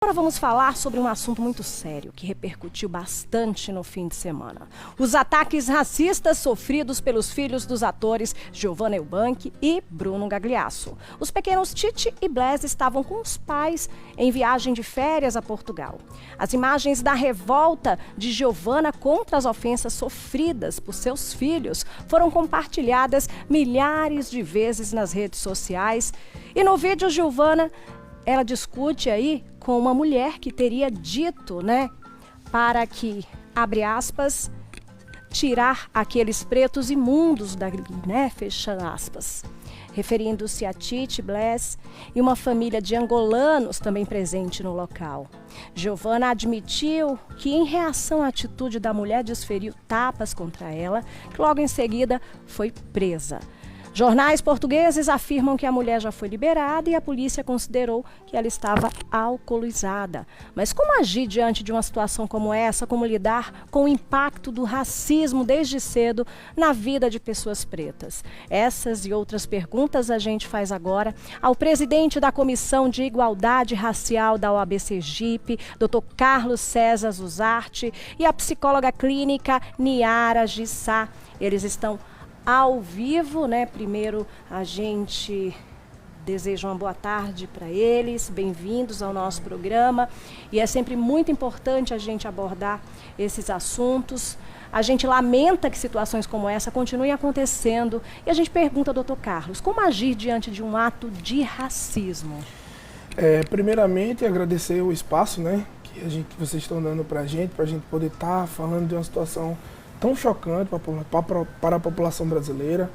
Agora vamos falar sobre um assunto muito sério que repercutiu bastante no fim de semana. Os ataques racistas sofridos pelos filhos dos atores Giovanna Eubank e Bruno Gagliasso. Os pequenos Titi e Blaise estavam com os pais em viagem de férias a Portugal. As imagens da revolta de Giovanna contra as ofensas sofridas por seus filhos foram compartilhadas milhares de vezes nas redes sociais. E no vídeo, Giovanna, ela discute aí com uma mulher que teria dito, para que, abre aspas, tirar aqueles pretos imundos dali, fecha aspas. Referindo-se a Titi, Blaise e uma família de angolanos também presente no local. Giovanna admitiu que, em reação à atitude da mulher, desferiu tapas contra ela, que logo em seguida foi presa. Jornais portugueses afirmam que a mulher já foi liberada e a polícia considerou que ela estava alcoolizada. Mas como agir diante de uma situação como essa? Como lidar com o impacto do racismo desde cedo na vida de pessoas pretas? Essas e outras perguntas a gente faz agora ao presidente da Comissão de Igualdade Racial da OAB Sergipe, Dr. Carlos César Zuzarte, e a psicóloga clínica Niara Gissá. Eles estão ao vivo, Primeiro, a gente deseja uma boa tarde para eles, bem-vindos ao nosso programa. E é sempre muito importante a gente abordar esses assuntos. A gente lamenta que situações como essa continuem acontecendo. E a gente pergunta, doutor Carlos, como agir diante de um ato de racismo? Primeiramente, agradecer o espaço, que vocês estão dando para a gente poder estar falando de uma situação tão chocante para a população brasileira,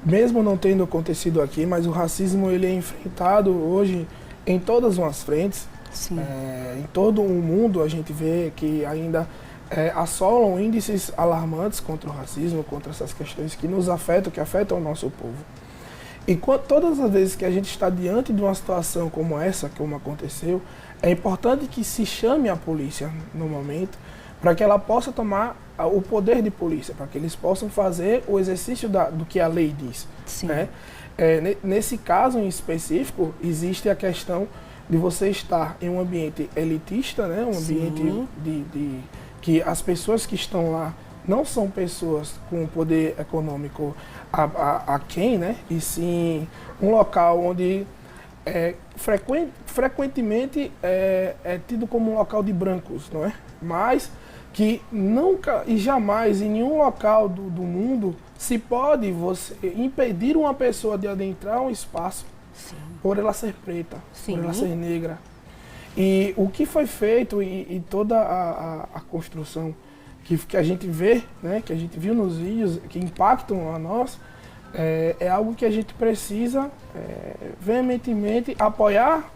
mesmo não tendo acontecido aqui, mas o racismo ele é enfrentado hoje em todas as frentes. Em todo o mundo a gente vê que ainda assolam índices alarmantes contra o racismo, contra essas questões que nos afetam, que afetam o nosso povo. E todas as vezes que a gente está diante de uma situação como essa, como aconteceu, é importante que se chame a polícia no momento, para que ela possa tomar o poder de polícia, para que eles possam fazer o exercício do que a lei diz. Nesse caso em específico, existe a questão de você estar em um ambiente elitista, um ambiente que as pessoas que estão lá não são pessoas com poder econômico a quem, e sim um local onde frequentemente é tido como um local de brancos, não é? Mas que nunca e jamais em nenhum local do mundo se pode você impedir uma pessoa de adentrar um espaço por ela ser preta, por ela ser negra. E o que foi feito e toda a construção que a gente vê, que a gente viu nos vídeos, que impactam a nós, é algo que a gente precisa veementemente apoiar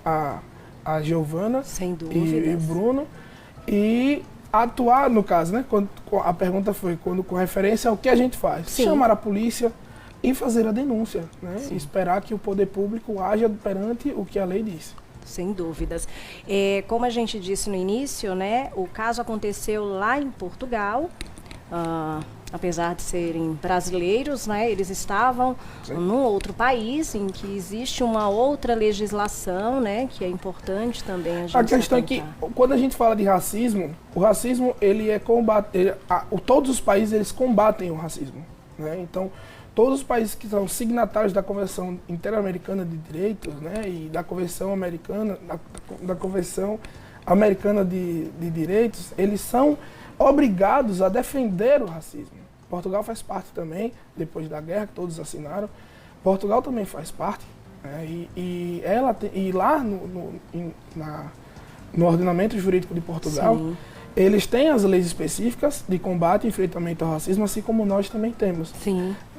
a Giovanna e Bruno e atuar, no caso, quando a pergunta foi com referência ao que a gente faz. Chamar a polícia e fazer a denúncia, e esperar que o poder público haja perante o que a lei diz. Sem dúvidas. Como a gente disse no início, o caso aconteceu lá em Portugal. Apesar de serem brasileiros, eles estavam num outro país em que existe uma outra legislação, que é importante também a gente A questão apontar. é que, quando a gente fala de racismo, o racismo, ele é todos os países, eles combatem o racismo, Então, todos os países que são signatários da Convenção Interamericana de Direitos, e da Convenção Americana, da Convenção Americana de Direitos, eles são obrigados a defender o racismo. Portugal faz parte também, depois da guerra, que todos assinaram. Portugal também faz parte. E lá no ordenamento jurídico de Portugal, eles têm as leis específicas de combate e enfrentamento ao racismo, assim como nós também temos.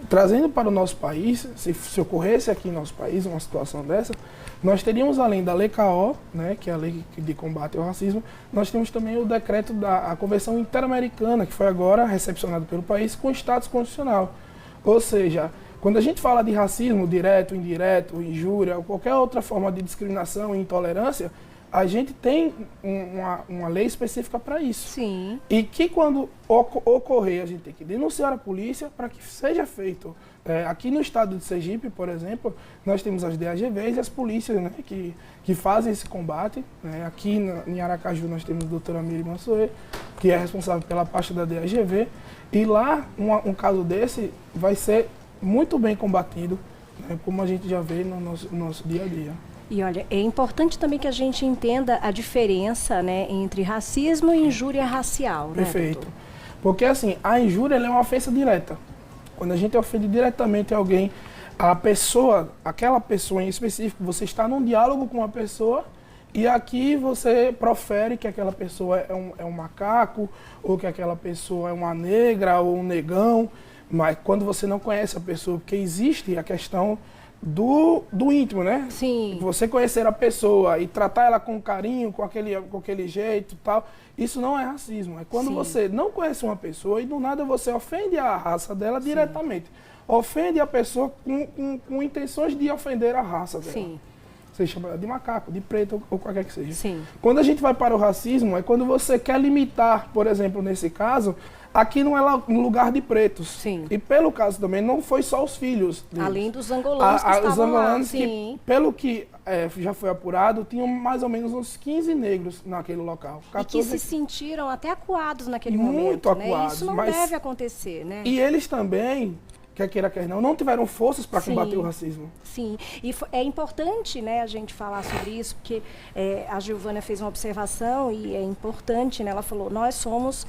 Trazendo para o nosso país, se ocorresse aqui no nosso país uma situação dessa, nós teríamos, além da Lei KO, que é a Lei de Combate ao Racismo, nós temos também o decreto da Convenção Interamericana, que foi agora recepcionado pelo país com status constitucional. Ou seja, quando a gente fala de racismo direto, indireto, injúria ou qualquer outra forma de discriminação e intolerância, a gente tem uma lei específica para isso. Sim. E que quando ocorrer, a gente tem que denunciar a polícia para que seja feito. Aqui no estado de Sergipe, por exemplo, nós temos as DAGVs e as polícias, né, que fazem esse combate. Né? Aqui em Aracaju nós temos a doutora Miri Mansoe, que é responsável pela parte da DAGV. E lá, um caso desse vai ser muito bem combatido, né, como a gente já vê no nosso dia a dia. E olha, é importante também que a gente entenda a diferença, né, entre racismo e injúria racial, né, Perfeito. doutor? Porque assim, a injúria ela é uma ofensa direta. Quando a gente ofende diretamente alguém, aquela pessoa em específico, você está num diálogo com uma pessoa e aqui você profere que aquela pessoa é um macaco, ou que aquela pessoa é uma negra ou um negão, mas quando você não conhece a pessoa, porque existe a questão do íntimo, né? Sim. Você conhecer a pessoa e tratar ela com carinho, com aquele jeito e tal, isso não é racismo. É quando Sim. você não conhece uma pessoa e do nada você ofende a raça dela diretamente. Ofende a pessoa com intenções de ofender a raça dela. Sim. Você chama ela de macaco, de preto ou qualquer que seja. Sim. Quando a gente vai para o racismo, é quando você quer limitar, por exemplo, nesse caso, aqui não é um lugar de pretos. Sim. E pelo caso também, não foi só os filhos deles. Além dos angolanos que estavam os angolanos lá. Sim. que, pelo que já foi apurado, tinham mais ou menos uns 15 negros naquele local. E que se sentiram até acuados naquele Muito momento, né? acuados, Isso não mas- deve acontecer, né? E eles também, quer queira, quer não tiveram forças para Sim. combater o racismo. Sim, e é importante, né, a gente falar sobre isso, porque a Giovana fez uma observação e é importante, né, ela falou, nós somos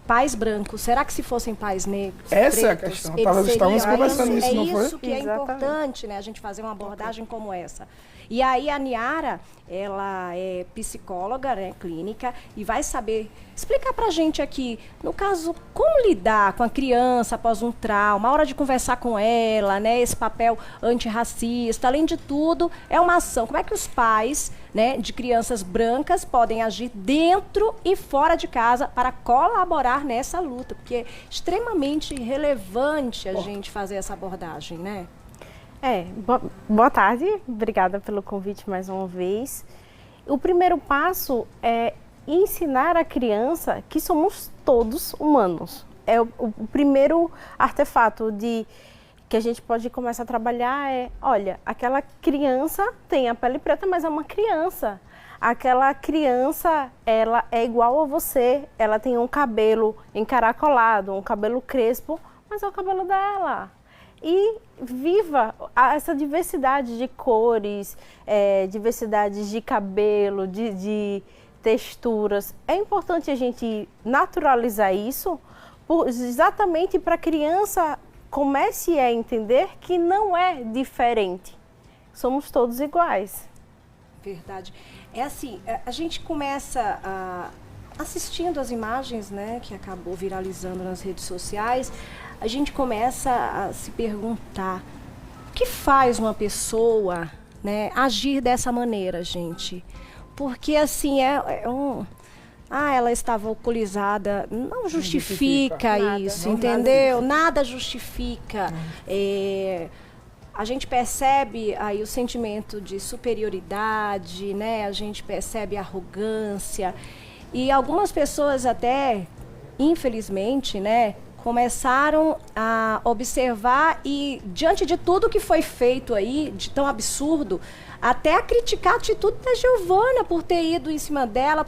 pais brancos, será que se fossem pais negros, Essa é a pretos, questão. eles Estávamos seriam- conversando isso, é não foi? isso que é Exatamente. importante, né, a gente fazer uma abordagem como essa. E aí a Niara, ela é psicóloga, né, clínica, e vai saber explicar pra gente aqui, no caso, como lidar com a criança após um trauma, a hora de conversar com ela, né, esse papel antirracista, além de tudo, é uma ação. Como é que os pais, né, de crianças brancas podem agir dentro e fora de casa para colaborar nessa luta? Porque é extremamente relevante a gente fazer essa abordagem, né? Boa tarde, obrigada pelo convite mais uma vez. O primeiro passo é ensinar a criança que somos todos humanos. É o primeiro artefato que a gente pode começar a trabalhar olha, aquela criança tem a pele preta, mas é uma criança. Aquela criança, ela é igual a você, ela tem um cabelo encaracolado, um cabelo crespo, mas é o cabelo dela. E viva essa diversidade de cores, diversidade de cabelo, de texturas. É importante a gente naturalizar isso, exatamente para a criança comece a entender que não é diferente. Somos todos iguais. Verdade. É assim, a gente começa assistindo as imagens, né, que acabou viralizando nas redes sociais, a gente começa a se perguntar o que faz uma pessoa, né, agir dessa maneira, gente. Porque assim, ela estava alcoolizada, não justifica Nada. isso, Não, entendeu? Nada justifica. A gente percebe aí o sentimento de superioridade, né? A gente percebe arrogância. E algumas pessoas até, infelizmente, né, começaram a observar e, diante de tudo que foi feito aí, de tão absurdo, até a criticar a atitude da Giovana por ter ido em cima dela.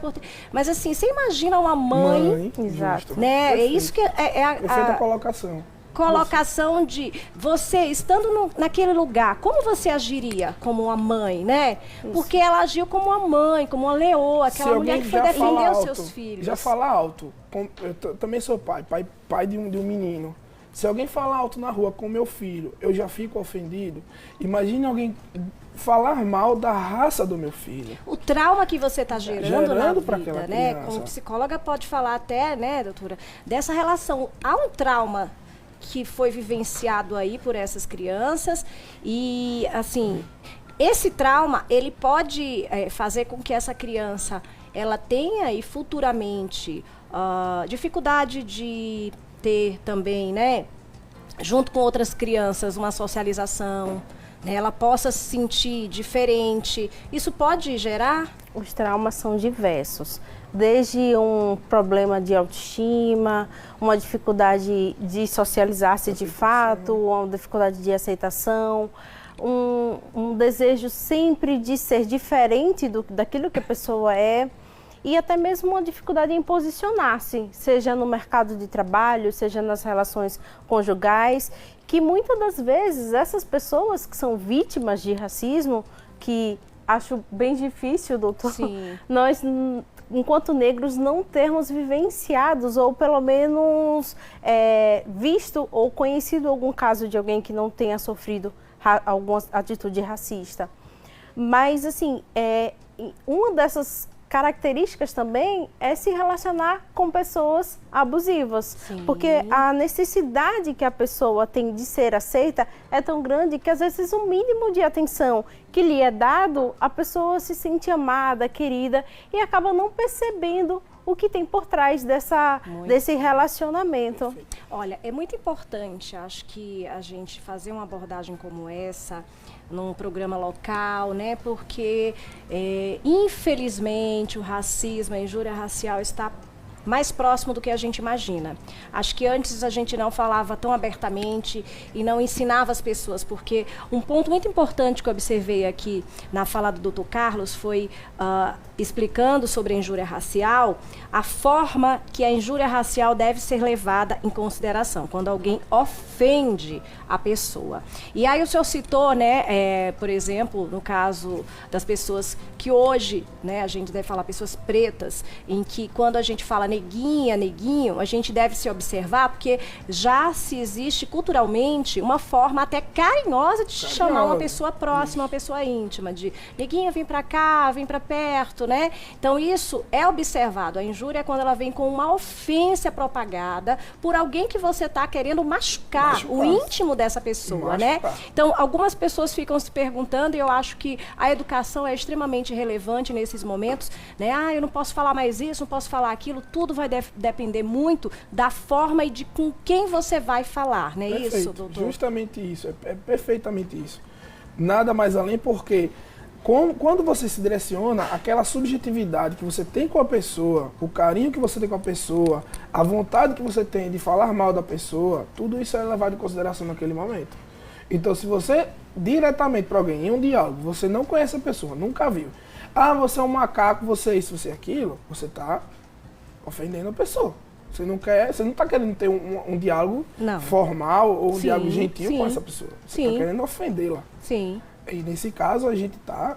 Mas assim, você imagina uma mãe, Exato. justo. né? É Perfeito. isso que Perfeita colocação. colocação de você estando naquele lugar, como você agiria como uma mãe, né? Porque ela agiu como uma mãe, como uma leoa, aquela mulher que foi defender os seus filhos. Já fala alto. Eu também sou pai de um menino. Se alguém falar alto na rua com meu filho, eu já fico ofendido. Imagine alguém falar mal da raça do meu filho. O trauma que você está gerando na pra vida, aquela né? criança. Como psicóloga pode falar até, né, doutora, dessa relação. Há um trauma que foi vivenciado aí por essas crianças e, assim, esse trauma, ele pode fazer com que essa criança, ela tenha aí futuramente dificuldade de ter também, né, junto com outras crianças, uma socialização, né, ela possa se sentir diferente, isso pode gerar? Os traumas são diversos, desde um problema de autoestima, uma dificuldade de socializar-se de fato, uma dificuldade de aceitação, um desejo sempre de ser diferente daquilo que a pessoa é, e até mesmo uma dificuldade em posicionar-se, seja no mercado de trabalho, seja nas relações conjugais, que muitas das vezes essas pessoas que são vítimas de racismo, que acho bem difícil, doutor, Sim. nós, enquanto negros, não termos vivenciados ou pelo menos visto ou conhecido algum caso de alguém que não tenha sofrido alguma atitude racista. Mas, assim, uma dessas características também é se relacionar com pessoas abusivas. Sim. Porque a necessidade que a pessoa tem de ser aceita é tão grande que, às vezes, o mínimo de atenção que lhe é dado, a pessoa se sente amada, querida e acaba não percebendo o que tem por trás desse relacionamento. Olha, é muito importante, acho que a gente fazer uma abordagem como essa num programa local, né? Porque, infelizmente, o racismo, a injúria racial está mais próximo do que a gente imagina. Acho que antes a gente não falava tão abertamente e não ensinava as pessoas, porque um ponto muito importante que eu observei aqui na fala do Dr. Carlos foi explicando sobre a injúria racial, a forma que a injúria racial deve ser levada em consideração, quando alguém ofende a pessoa. E aí o senhor citou, né, por exemplo, no caso das pessoas que hoje, né, a gente deve falar pessoas pretas, em que quando a gente fala neguinha, neguinho, a gente deve se observar, porque já se existe culturalmente uma forma até carinhosa de chamar uma pessoa próxima, uma pessoa íntima, de neguinha, vem pra cá, vem pra perto, né? Então isso é observado. A injúria é quando ela vem com uma ofensa propagada por alguém que você está querendo machucar o íntimo dessa pessoa, né? Então algumas pessoas ficam se perguntando, e eu acho que a educação é extremamente relevante nesses momentos, né? Ah, eu não posso falar mais isso, não posso falar aquilo, tudo vai depender muito da forma e de com quem você vai falar, né? Perfeito. Isso, doutor? Justamente isso, é perfeitamente isso. Nada mais além, porque quando você se direciona, aquela subjetividade que você tem com a pessoa, o carinho que você tem com a pessoa, a vontade que você tem de falar mal da pessoa, tudo isso é levado em consideração naquele momento. Então, se você diretamente para alguém, em um diálogo, você não conhece a pessoa, nunca viu. Ah, você é um macaco, você é isso, você é aquilo, você está ofendendo a pessoa. Você não está querendo ter um diálogo formal ou um diálogo gentil com essa pessoa. Você está querendo ofendê-la. Sim. E nesse caso a gente está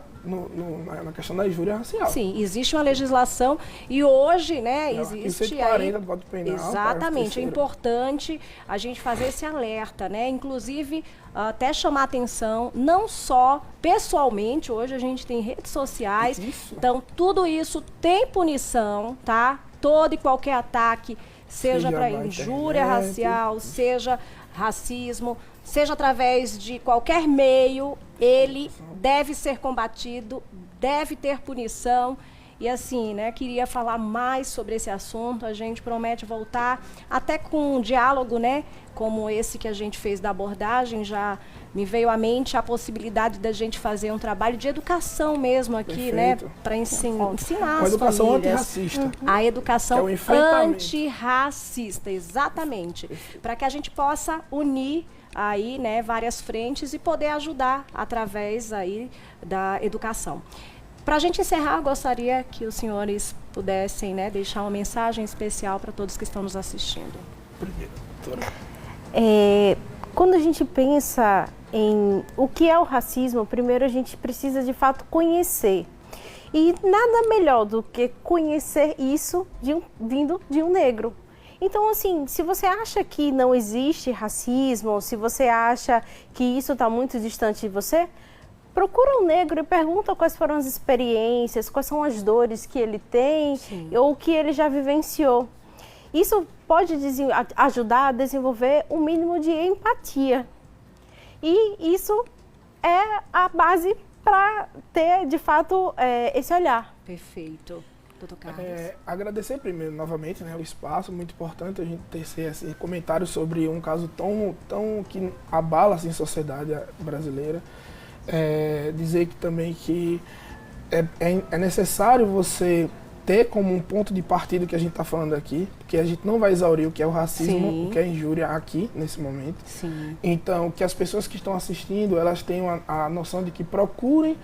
na questão da injúria racial. Sim, existe uma legislação e hoje, né, existe 140 do Código Penal. Exatamente, é importante a gente fazer esse alerta, né? Inclusive até chamar a atenção, não só pessoalmente, hoje a gente tem redes sociais, então tudo isso tem punição, tá? Todo e qualquer ataque, seja para injúria racial, seja racismo, seja através de qualquer meio, ele deve ser combatido, deve ter punição. E assim, né, queria falar mais sobre esse assunto, a gente promete voltar até com um diálogo, né, como esse que a gente fez da abordagem, já me veio à mente a possibilidade da gente fazer um trabalho de educação mesmo aqui, né, para ensinar uma as educação famílias. Antirracista. A educação é antirracista, exatamente, para que a gente possa unir aí, né, várias frentes e poder ajudar através aí da educação. Para a gente encerrar, eu gostaria que os senhores pudessem, né, deixar uma mensagem especial para todos que estão nos assistindo. Quando a gente pensa em o que é o racismo, primeiro a gente precisa de fato conhecer. E nada melhor do que conhecer isso vindo de um negro. Então, assim, se você acha que não existe racismo, ou se você acha que isso está muito distante de você, procura um negro e pergunta quais foram as experiências, quais são as dores que ele tem, ou que ele já vivenciou. Isso pode ajudar a desenvolver um mínimo de empatia. E isso é a base para ter, de fato, esse olhar. Perfeito. Doutor Carlos. Agradecer primeiro, novamente, né, o espaço, muito importante a gente ter esse comentário sobre um caso tão que abala assim, a sociedade brasileira. Dizer que também que é necessário você ter como um ponto de partida que a gente está falando aqui, porque a gente não vai exaurir o que é o racismo, Sim. o que é a injúria aqui, nesse momento. Sim. Então, que as pessoas que estão assistindo, elas tenham a noção de que procurem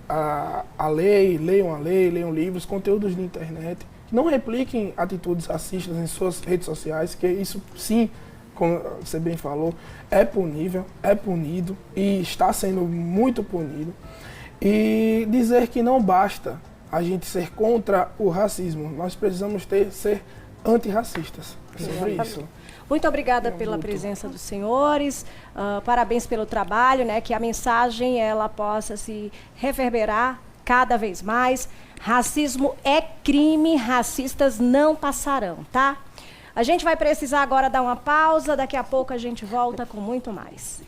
a lei, leiam livros, conteúdos de internet, que não repliquem atitudes racistas em suas redes sociais, que isso, sim, como você bem falou, é punível, é punido e está sendo muito punido. E dizer que não basta a gente ser contra o racismo, nós precisamos ser antirracistas. É sobre isso. Muito obrigada pela presença dos senhores, parabéns pelo trabalho, né, que a mensagem ela possa se reverberar cada vez mais. Racismo é crime, racistas não passarão, tá? A gente vai precisar agora dar uma pausa, daqui a pouco a gente volta com muito mais.